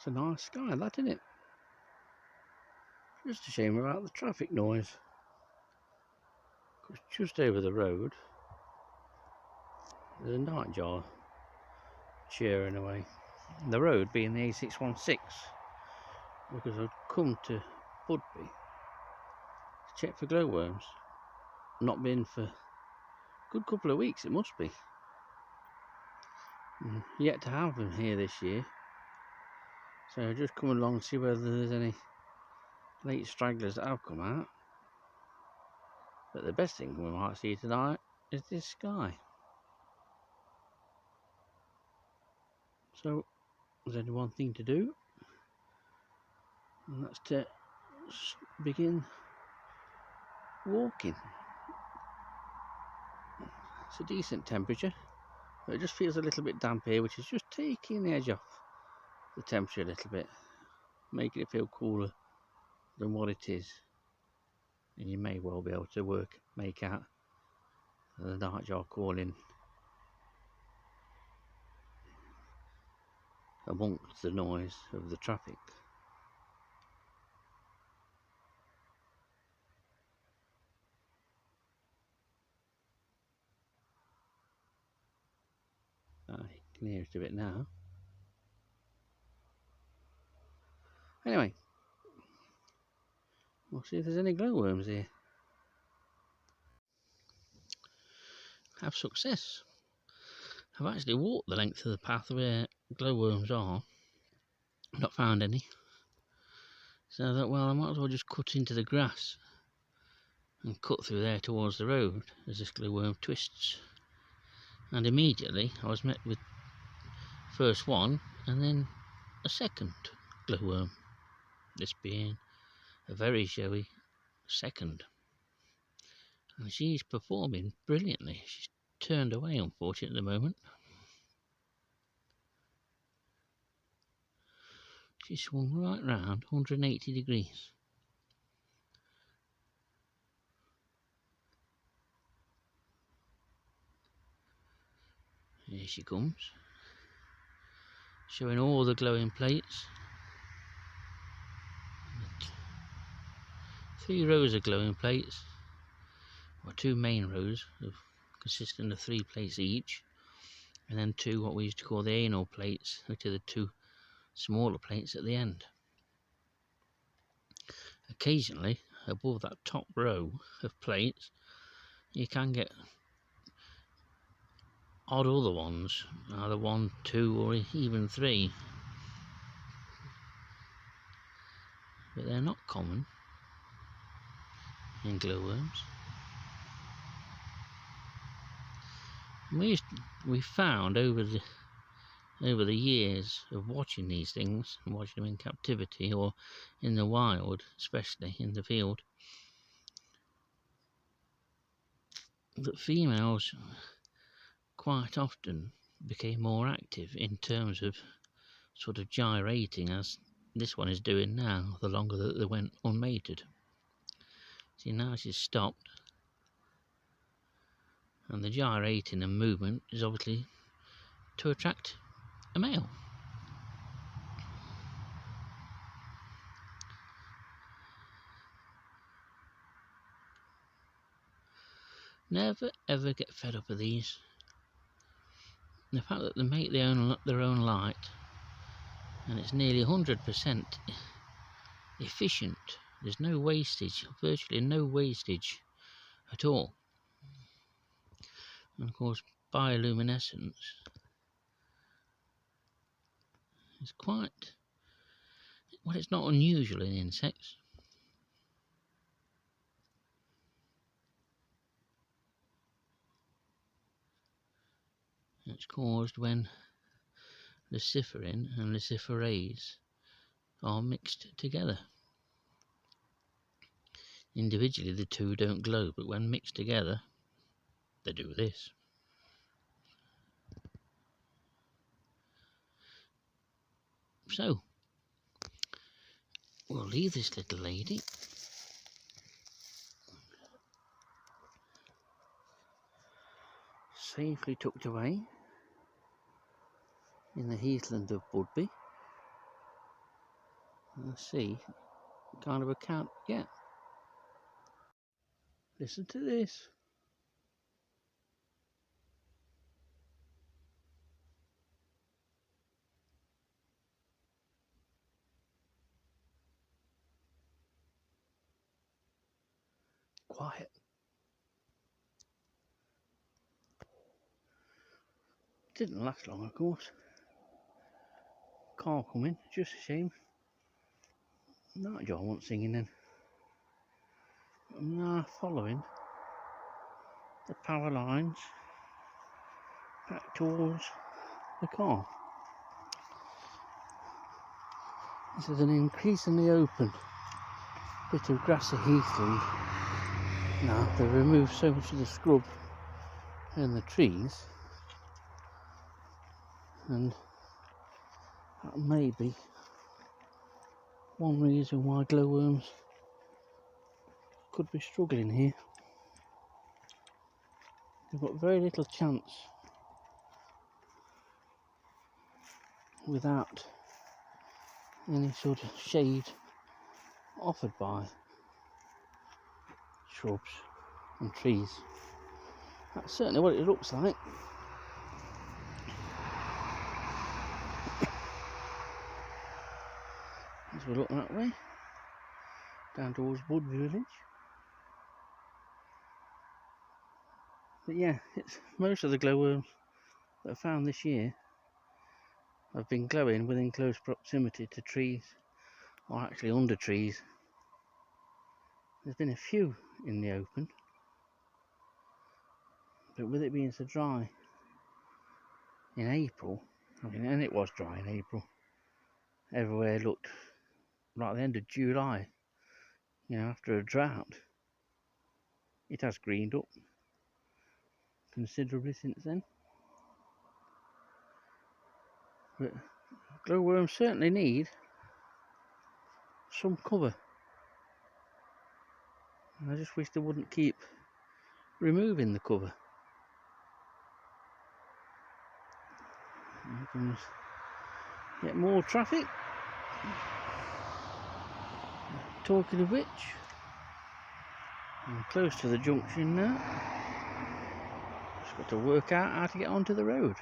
It's a nice sky, that, isn't it? Just a shame about the traffic noise. Because just over the road, there's a nightjar cheering away. The road being the A616, because I'd come to Budby to check for glowworms. Not been for a good couple of weeks, it must be. Yet to have them here this year. So just come along and see whether there's any late stragglers that have come out. But the best thing we might see tonight is this sky. So there's only one thing to do, and that's to begin walking. It's a decent temperature, but it just feels a little bit damp here, which is just taking the edge off the temperature a little bit, making it feel cooler than what it is. And you may well be able to make out the nightjar calling amongst the noise of the traffic. I can hear it a bit now. Anyway, we'll see if there's any glowworms here. Have success. I've actually walked the length of the path where glowworms are. Not found any. So I thought, well, I might as well just cut into the grass and cut through there towards the road as this glowworm twists. And immediately I was met with first one and then a second glowworm. This being a very showy second. And she's performing brilliantly. She's turned away, unfortunately, at the moment. She swung right round 180 degrees. Here she comes, showing all the glowing plates. 3 rows of glowing plates, or 2 main rows consisting of 3 plates each, and then 2 what we used to call the anal plates, which are the 2 smaller plates at the end. Occasionally, above that top row of plates, you can get odd other ones, either 1, 2 or even 3, but they're not common in glowworms. We found over the years of watching these things, and watching them in captivity or in the wild, especially in the field, that females quite often became more active in terms of sort of gyrating, as this one is doing now, the longer that they went unmated. See, now she's stopped, and the gyrating and movement is obviously to attract a male. Never ever get fed up of these. The fact that they make their own light, and it's nearly 100% efficient. There's no wastage, virtually no wastage at all. And of course, bioluminescence is quite, well, it's not unusual in insects. It's caused when luciferin and luciferase are mixed together. Individually the two don't glow, but when mixed together they do this. So we'll leave this little lady safely tucked away in the heathland of Budby. and see what kind of account we get. Listen to this. Quiet. Didn't last long, of course. Car coming, just a shame. Nightjar wasn't singing then. I'm now following the power lines back towards the car. This is an increasingly open bit of grassy heathland. Now they've removed so much of the scrub and the trees, and that may be one reason why glowworms could be struggling here. They've got very little chance without any sort of shade offered by shrubs and trees. That's certainly what it looks like. As we look that way, down towards Budby village. But yeah, it's most of the glowworms that I found this year have been glowing within close proximity to trees, or actually under trees. There's been a few in the open, but with it being so dry in April, and it was dry in April, everywhere looked like the end of July, after a drought. It has greened up considerably since then. But glowworms certainly need some cover. And I just wish they wouldn't keep removing the cover. You can get more traffic. Talking of which, I'm close to the junction now. Just got to work out how to get onto the road.